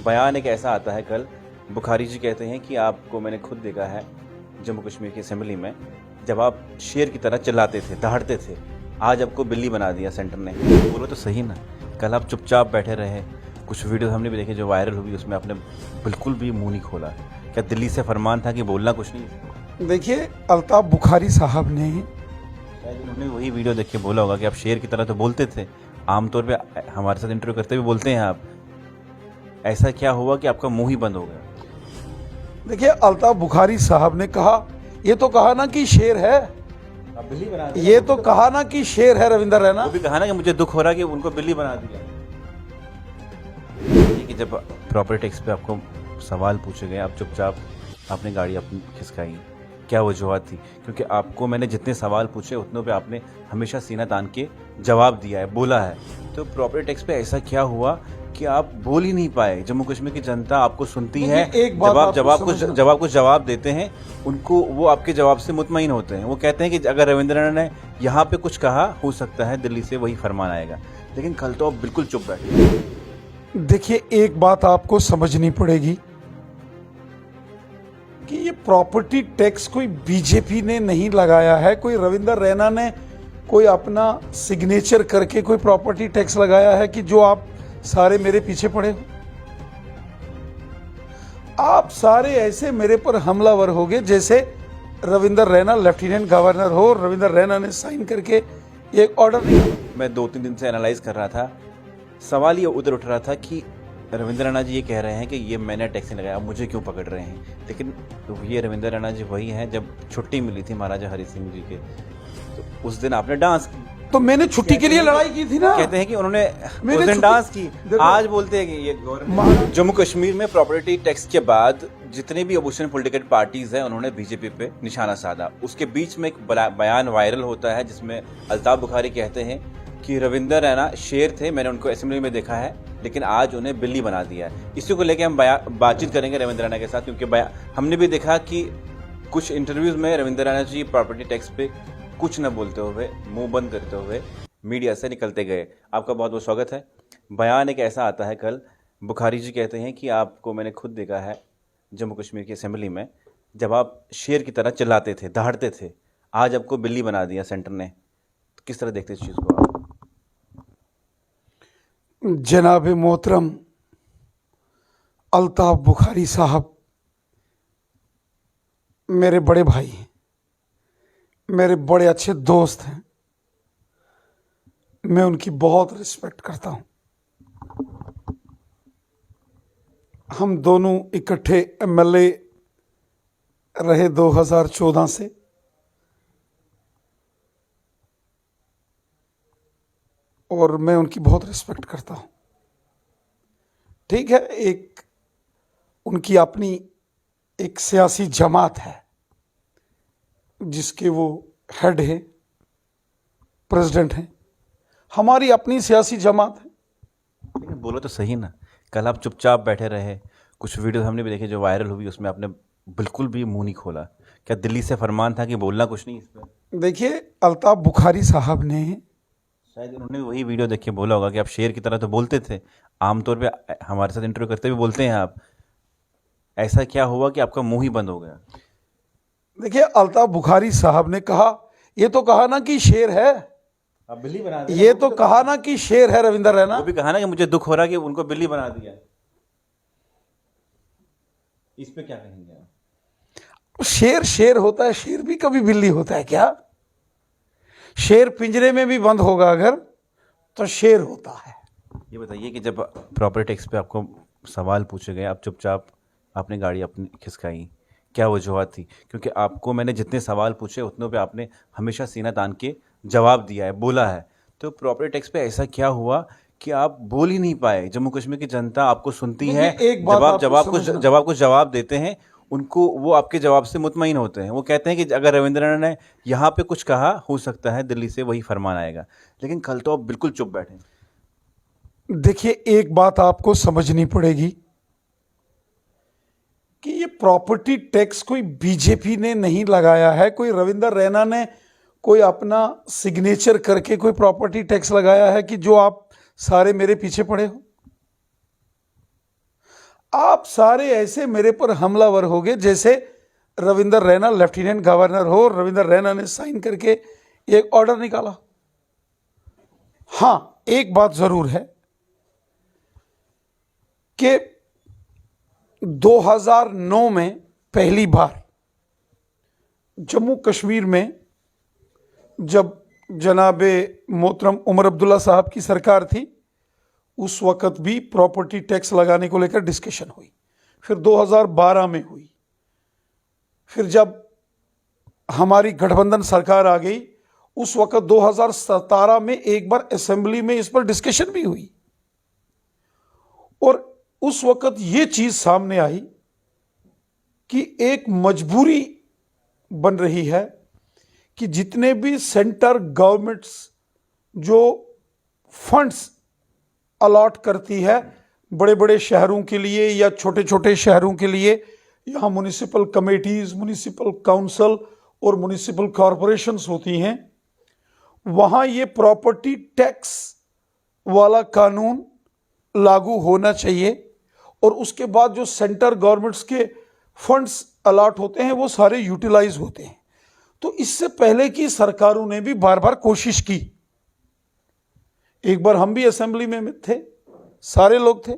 बयान एक ऐसा आता है कल, बुखारी जी कहते हैं कि आपको मैंने खुद देखा है जम्मू कश्मीर की असेंबली में, जब आप शेर की तरह चिल्लाते थे, दहाड़ते थे। आज आपको बिल्ली बना दिया सेंटर ने। बोलो तो सही ना, कल आप चुपचाप बैठे रहे। कुछ वीडियो हमने भी देखे जो वायरल हुई, उसमें आपने बिल्कुल भी मुंह नहीं खोला। क्या दिल्ली से फरमान था कि बोलना कुछ नहीं? देखिए, अल्ताफ बुखारी साहब ने शायद उन्होंने वही वीडियो देख के बोला होगा कि आप शेर की तरह तो बोलते थे, आमतौर पे हमारे साथ इंटरव्यू करते हुए बोलते हैं आप। ऐसा क्या हुआ कि आपका मुंह ही बंद हो गया? देखिए, अल्ताफ बुखारी साहब ने कहा, ये तो कहा ना कि शेर है, आप बिल्ली बना दिया। ये तो कहा ना कि शेर है रविंदर रैना। वो भी कहा ना कि मुझे दुख हो रहा कि उनको बिल्ली बना दिया। ये कि जब प्रॉपर्टी टैक्स पे आपको सवाल पूछे गए, आप चुपचाप आपने गाड़ी अपनी खिसकाई, क्या वजूहत थी? क्योंकि आपको मैंने जितने सवाल पूछे उतनों पे आपने हमेशा सीना तान के जवाब दिया है, बोला है। तो प्रॉपर्टी टैक्स पे ऐसा क्या हुआ कि आप बोल ही नहीं पाए? जम्मू कश्मीर की जनता आपको सुनती है, जब आप कुछ जवाब देते हैं उनको, वो आपके जवाब से मुतमईन होते हैं। वो कहते हैं कि अगर रविंद्र रैना ने यहाँ पे कुछ कहा, हो सकता है दिल्ली से वही फरमान आएगा। लेकिन कल तो आप बिल्कुल चुप बैठे। देखिए, एक बात आपको समझनी पड़ेगी कि ये प्रॉपर्टी टैक्स कोई बीजेपी ने नहीं लगाया है, कोई रविंदर रैना ने कोई अपना सिग्नेचर करके कोई प्रॉपर्टी टैक्स लगाया है कि जो आप सारे मेरे पीछे पड़े हो। आप सारे ऐसे मेरे पर हमलावर हो गए जैसे रविंदर रैना लेफ्टिनेंट गवर्नर हो, रविंदर रैना ने साइन करके एक ऑर्डर दिया। मैं 2-3 दिन से एनालाइज कर रहा था, सवाल ये उधर उठ रहा था कि रविंद्र रैना जी ये कह रहे हैं कि ये मैंने टैक्स नहीं लगाया, मुझे क्यों पकड़ रहे हैं? लेकिन ये रविंद्र रैना जी वही हैं, जब छुट्टी मिली थी महाराजा हरि सिंह जी के, तो उस दिन आपने डांस की। तो मैंने छुट्टी के लिए लड़ाई की थी ना। कहते हैं कि उन्होंने उस दिन डांस की। आज बोलते हैं कि ये जम्मू कश्मीर में प्रॉपर्टी टैक्स के बाद जितने भी अपोजिशन पॉलिटिकल पार्टीज हैं, उन्होंने बीजेपी पे निशाना साधा। उसके बीच में एक बयान वायरल होता है जिसमें अल्ताफ बुखारी कहते हैं कि रविंद्र रैना शेर थे, मैंने उनको असेंबली में देखा है, लेकिन आज उन्हें बिल्ली बना दिया है। इसी को लेकर हम बातचीत करेंगे रविंद्र रैना के साथ, क्योंकि हमने भी देखा कि कुछ इंटरव्यूज में रविंद्र रैना जी प्रॉपर्टी टैक्स पे कुछ न बोलते हुए, मुंह बंद करते हुए मीडिया से निकलते गए। आपका बहुत बहुत स्वागत है। बयान एक ऐसा आता है कल, बुखारी जी कहते हैं कि आपको मैंने खुद देखा है जम्मू कश्मीर की असेंबली में, जब आप शेर की तरह चिल्लाते थे, दहाड़ते थे। आज आपको बिल्ली बना दिया सेंटर ने। तो किस तरह देखते इस चीज़ को आप? जनाब मोहतरम अल्ताफ बुखारी साहब मेरे बड़े भाई हैं, मेरे बड़े अच्छे दोस्त हैं, मैं उनकी बहुत रिस्पेक्ट करता हूं। हम दोनों इकट्ठे एमएलए रहे 2014 से। और मैं उनकी बहुत रिस्पेक्ट करता हूं। ठीक है, एक उनकी अपनी एक सियासी जमात है जिसके वो हेड है, प्रेसिडेंट हैं। हमारी अपनी सियासी जमात है। बोलो तो सही ना, कल आप चुपचाप बैठे रहे। कुछ वीडियो हमने भी देखे जो वायरल हुई, उसमें आपने बिल्कुल भी मुंह नहीं खोला। क्या दिल्ली से फरमान था कि बोलना कुछ नहीं इस पर? देखिए, अल्ताफ बुखारी साहब ने शायद उन्होंने वही वीडियो देख के बोला होगा कि आप शेर की तरह तो बोलते थे, आमतौर पे हमारे साथ इंटरव्यू करते हुए बोलते हैं आप। ऐसा क्या हुआ कि आपका मुंह ही बंद हो गया? देखिए, अल्ताफ बुखारी साहब ने कहा, ये तो कहा ना कि शेर है, आप बिल्ली बना दिया। ये तो कहा ना कि शेर है रविंदर रैना। वो भी कहा ना कि मुझे दुख हो रहा कि उनको बिल्ली बना दिया। इस पे क्या कहेंगे आप? शेर शेर होता है, शेर भी कभी बिल्ली होता है क्या? शेर पिंजरे में भी बंद होगा अगर, तो शेर होता है। ये बताइए कि जब प्रॉपर्टी टैक्स पे आपको सवाल पूछे गए, आप चुपचाप आपने गाड़ी अपनी खिसकाई, क्या वजूहत थी? क्योंकि आपको मैंने जितने सवाल पूछे उतनों पे आपने हमेशा सीना तान के जवाब दिया है, बोला है। तो प्रॉपर्टी टैक्स पे ऐसा क्या हुआ कि आप बोल ही नहीं पाए? जम्मू कश्मीर की जनता आपको सुनती है, जब आप कुछ जवाब देते हैं उनको, वो आपके जवाब से मुतमईन होते हैं। वो कहते हैं कि अगर रविंद्र रैना ने यहाँ पे कुछ कहा, हो सकता है दिल्ली से वही फरमान आएगा। लेकिन कल तो आप बिल्कुल चुप बैठे। देखिए, एक बात आपको समझनी पड़ेगी कि ये प्रॉपर्टी टैक्स कोई बीजेपी ने नहीं लगाया है, कोई रविंदर रैना ने कोई अपना सिग्नेचर करके कोई प्रॉपर्टी टैक्स लगाया है कि जो आप सारे मेरे पीछे पड़े हो। आप सारे ऐसे मेरे पर हमलावर हो गए जैसे रविंदर रैना लेफ्टिनेंट गवर्नर हो, रविंदर रैना ने साइन करके एक ऑर्डर निकाला। हां, एक बात जरूर है कि 2009 में पहली बार जम्मू कश्मीर में जब जनाबे मोहतरम उमर अब्दुल्ला साहब की सरकार थी, उस वक्त भी प्रॉपर्टी टैक्स लगाने को लेकर डिस्कशन हुई। फिर 2012 में हुई। फिर जब हमारी गठबंधन सरकार आ गई, उस वक्त 2017 में एक बार असेंबली में इस पर डिस्कशन भी हुई। और उस वक्त ये चीज सामने आई कि एक मजबूरी बन रही है कि जितने भी सेंटर गवर्नमेंट्स जो फंड्स अलॉट करती है बड़े बड़े शहरों के लिए या छोटे छोटे शहरों के लिए, यहाँ म्युनिसिपल कमेटीज, म्युनिसिपल काउंसिल और म्युनिसिपल कॉरपोरेशंस होती हैं, वहाँ ये प्रॉपर्टी टैक्स वाला कानून लागू होना चाहिए। और उसके बाद जो सेंटर गवर्नमेंट्स के फंड्स अलॉट होते हैं वो सारे यूटिलाइज होते हैं। तो इससे पहले की सरकारों ने भी बार बार कोशिश की। एक बार हम भी असेंबली में थे, सारे लोग थे,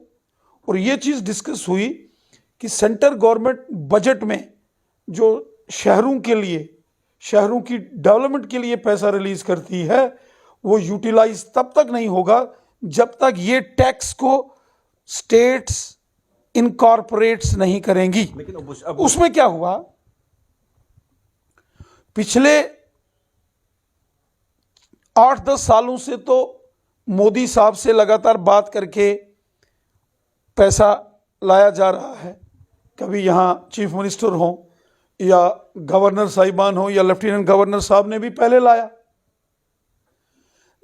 और ये चीज डिस्कस हुई कि सेंटर गवर्नमेंट बजट में जो शहरों के लिए, शहरों की डेवलपमेंट के लिए पैसा रिलीज करती है, वो यूटिलाइज तब तक नहीं होगा जब तक ये टैक्स को स्टेट्स इनकॉर्पोरेट्स नहीं करेंगी। लेकिन उसमें क्या हुआ, पिछले 8-10 सालों से तो मोदी साहब से लगातार बात करके पैसा लाया जा रहा है। कभी यहां चीफ मिनिस्टर हो या गवर्नर साहिबान हो या लेफ्टिनेंट गवर्नर साहब ने भी पहले लाया।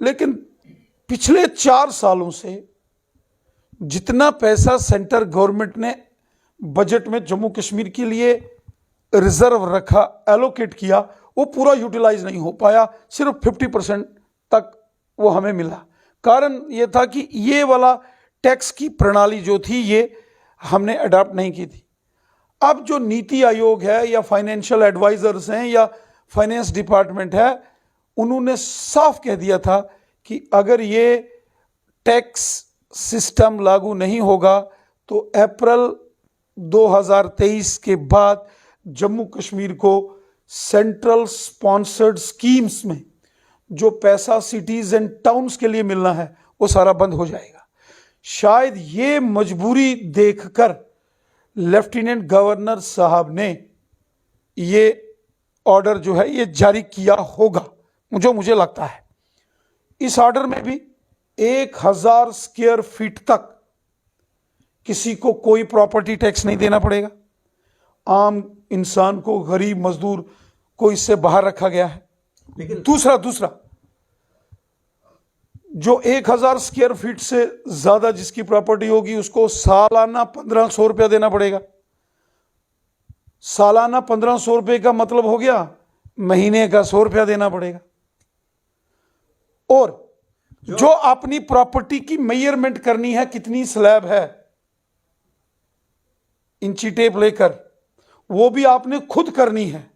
लेकिन पिछले 4 सालों से जितना पैसा सेंटर गवर्नमेंट ने बजट में जम्मू कश्मीर के लिए रिजर्व रखा, एलोकेट किया, वो पूरा यूटिलाइज नहीं हो पाया। सिर्फ 50% तक वो हमें मिला। कारण ये था कि ये वाला टैक्स की प्रणाली जो थी ये हमने अडॉप्ट नहीं की थी। अब जो नीति आयोग है या फाइनेंशियल एडवाइजर्स हैं या फाइनेंस डिपार्टमेंट है, उन्होंने साफ कह दिया था कि अगर ये टैक्स सिस्टम लागू नहीं होगा तो अप्रैल 2023 के बाद जम्मू कश्मीर को सेंट्रल स्पॉन्सर्ड स्कीम्स में जो पैसा सिटीज एंड टाउन्स के लिए मिलना है वो सारा बंद हो जाएगा। शायद ये मजबूरी देखकर लेफ्टिनेंट गवर्नर साहब ने ये ऑर्डर जो है ये जारी किया होगा, जो मुझे लगता है। इस ऑर्डर में भी 1000 स्क्वायर फीट तक किसी को कोई प्रॉपर्टी टैक्स नहीं देना पड़ेगा। आम इंसान को, गरीब मजदूर को इससे बाहर रखा गया है। लेकिन दूसरा जो 1000 स्क्वायर फीट से ज्यादा जिसकी प्रॉपर्टी होगी उसको सालाना 1500 रुपया देना पड़ेगा। सालाना 1500 रुपये का मतलब हो गया महीने का 100 रुपया देना पड़ेगा। और जो अपनी प्रॉपर्टी की मेजरमेंट करनी है, कितनी स्लैब है, इंची टेप लेकर, वो भी आपने खुद करनी है।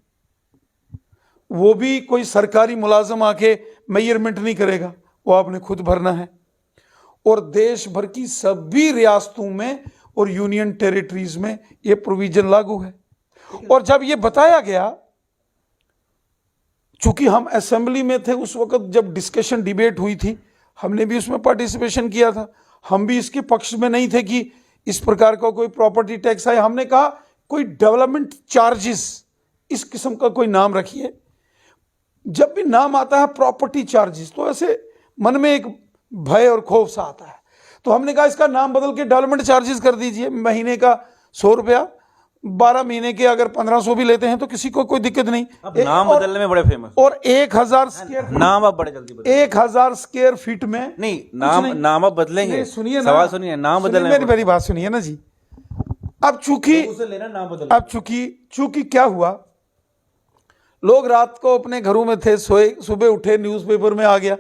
वो भी कोई सरकारी मुलाजिम आके मेजरमेंट नहीं करेगा, वो आपने खुद भरना है। और देश भर की सभी रियासतों में और यूनियन टेरिटरीज में ये प्रोविजन लागू है। और जब ये बताया गया, चूंकि हम असेंबली में थे उस वक्त जब डिस्कशन डिबेट हुई थी, हमने भी उसमें पार्टिसिपेशन किया था। हम भी इसके पक्ष में नहीं थे कि इस प्रकार का कोई प्रॉपर्टी टैक्स आए। हमने कहा कोई डेवलपमेंट चार्जेस इस किस्म का कोई नाम रखिए। जब भी नाम आता है प्रॉपर्टी चार्जेस तो ऐसे मन में एक भय और खौफ सा आता है। तो हमने कहा इसका नाम बदल के डेवलपमेंट चार्जेस कर दीजिए। महीने का 100 रुपया, 12 महीने के अगर 1500 भी लेते हैं तो किसी को कोई दिक्कत नहीं। अब नाम बदलने में बड़े फेमस। और 1000 स्क्वायर नाम अब बड़े जल्दी बदल 1000 स्क्वायर फीट में नहीं, नाम अब बदलेंगे। सुनिए ना, सवाल सुनिए, नाम बदलने में मेरी बात सुनिए ना जी। अब चूंकि क्या हुआ, लोग रात को अपने घरों में थे, सोए, सुबह उठे, न्यूज़पेपर में आ गया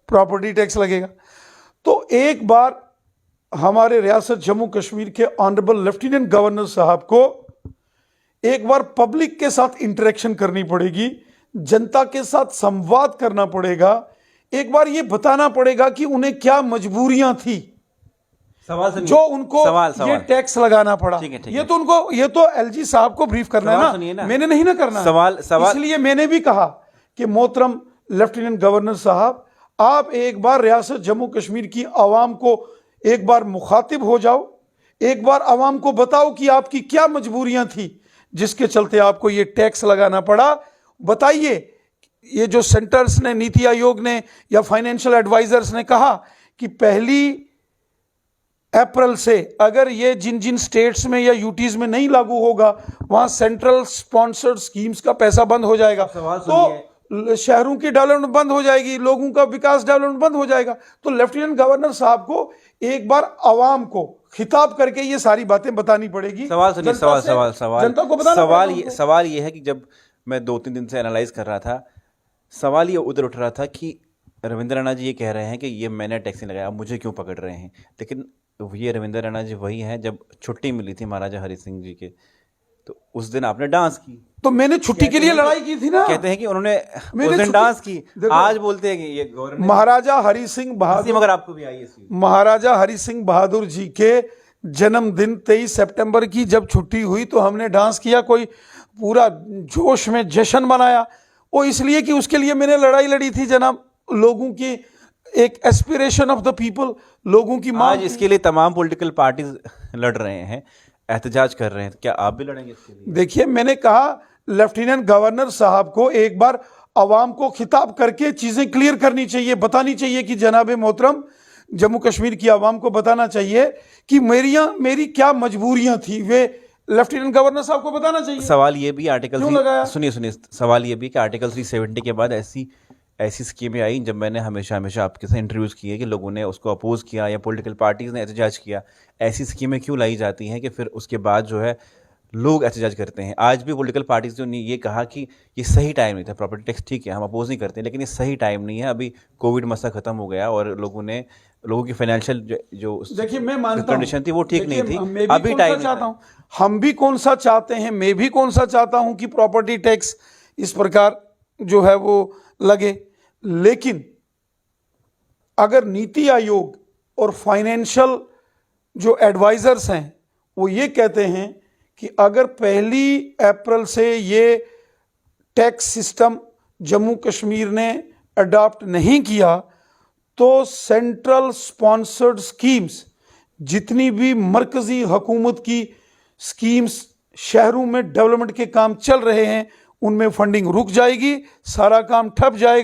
प्रॉपर्टी टैक्स लगेगा। तो एक बार हमारे रियासत जम्मू कश्मीर के ऑनरेबल लेफ्टिनेंट गवर्नर साहब को एक बार पब्लिक के साथ इंटरेक्शन करनी पड़ेगी, जनता के साथ संवाद करना पड़ेगा, एक बार ये बताना पड़ेगा कि उन्हें क्या मजबूरियां थी सवाल सुनिए, जो उनको सवाल ये टैक्स लगाना पड़ा। ठीक है। ये तो एलजी साहब को ब्रीफ करना है ना, मैंने नहीं ना करना। सवाल इसलिए मैंने भी कहा कि मोहतरम लेफ्टिनेंट गवर्नर साहब, आप एक बार रियासत जम्मू कश्मीर की आवाम को एक बार मुखातिब हो जाओ, एक बार आवाम को बताओ कि आपकी क्या मजबूरियां थी जिसके चलते आपको ये टैक्स लगाना पड़ा। बताइए, ये जो सेंटर्स ने, नीति आयोग ने या फाइनेंशियल एडवाइजर्स ने कहा कि 1 अप्रैल से अगर ये जिन जिन स्टेट्स में या यूटीज में नहीं लागू होगा वहां सेंट्रल स्पॉन्सर्ड स्कीम्स का पैसा बंद हो जाएगा, तो शहरों की डेवलपमेंट बंद हो जाएगी, लोगों का विकास डेवलपमेंट बंद हो जाएगा। तो लेफ्टिनेंट गवर्नर साहब को एक बार आवाम को खिताब करके ये सारी बातें बतानी पड़ेगी। सवाल सुनिए, जनता को बताना सवाल ये है कि जब मैं 2-3 दिन से एनालाइज कर रहा था, सवाल ये उधर उठ रहा था कि रविंद्र रैना जी ये कह रहे हैं कि ये मैंने टैक्स नहीं लगाया, मुझे क्यों पकड़ रहे हैं। लेकिन ये रविंद्र रैना जी वही हैं जब छुट्टी मिली थी महाराजा हरि सिंह जी के, तो उस दिन आपने डांस की। तो मैंने छुट्टी के लिए लड़ाई की थी ना। कहते हैं कि उन्होंने उस दिन डांस की, आज बोलते हैं कि ये गवर्नमेंट। महाराजा हरि सिंह बहादुर, मगर आपको भी आई है, महाराजा हरि सिंह बहादुर जी के जन्मदिन 23 सितंबर की जब छुट्टी हुई तो हमने डांस किया, कोई पूरा जोश में जश्न मनाया। वो इसलिए कि उसके लिए मैंने लड़ाई लड़ी थी जनाब, लोगों की एक एस्पिरेशन ऑफ द पीपल, लोगों की मांग। आज इसके लिए तमाम पॉलिटिकल पार्टीज लड़ रहे हैं, एहतजाज कर रहे हैं, क्या आप भी लड़ेंगे इसके लिए? देखिए, मैंने कहा लेफ्टिनेंट गवर्नर साहब को एक बार आवाम को खिताब करके चीजें क्लियर करनी चाहिए, बतानी चाहिए कि जनाब मोहतरम जम्मू कश्मीर की आवाम को बताना चाहिए कि मेरी क्या मजबूरियां थी, वे लेफ्टिनेंट गवर्नर साहब को बताना चाहिए। सवाल ये भी आर्टिकल सुनिए, सवाल ये भी कि आर्टिकल 370 के बाद ऐसी स्कीमें आई, जब मैंने हमेशा आपके साथ इंटरव्यूज़ किए कि लोगों ने उसको अपोज किया या पॉलिटिकल पार्टीज़ ने एहतजाज किया, ऐसी स्कीमें क्यों लाई जाती हैं कि फिर उसके बाद जो है लोग एहतजाज करते हैं। आज भी पॉलिटिकल पार्टीज़ ने ये कहा कि ये सही टाइम नहीं था, प्रॉपर्टी टैक्स ठीक है हम अपोज नहीं करते, लेकिन ये सही टाइम नहीं है, अभी कोविड मसला ख़त्म हो गया और लोगों की फाइनेंशियल जो देखिए, मैं मानता कंडीशन थी वो ठीक नहीं थी, अभी टाइम चाहता हूँ, हम भी कौन सा चाहते हैं, मैं भी कौन सा चाहता हूँ कि प्रॉपर्टी टैक्स इस प्रकार जो है वो लगे। लेकिन अगर नीति आयोग और फाइनेंशियल जो एडवाइजर्स हैं वो ये कहते हैं कि अगर 1 अप्रैल से ये टैक्स सिस्टम जम्मू कश्मीर ने अडॉप्ट नहीं किया तो सेंट्रल स्पॉन्सर्ड स्कीम्स, जितनी भी मरकजी हुकूमत की स्कीम्स शहरों में डेवलपमेंट के काम चल रहे हैं, उनमें फंडिंग रुक जाएगी, सारा काम ठप जाएगा।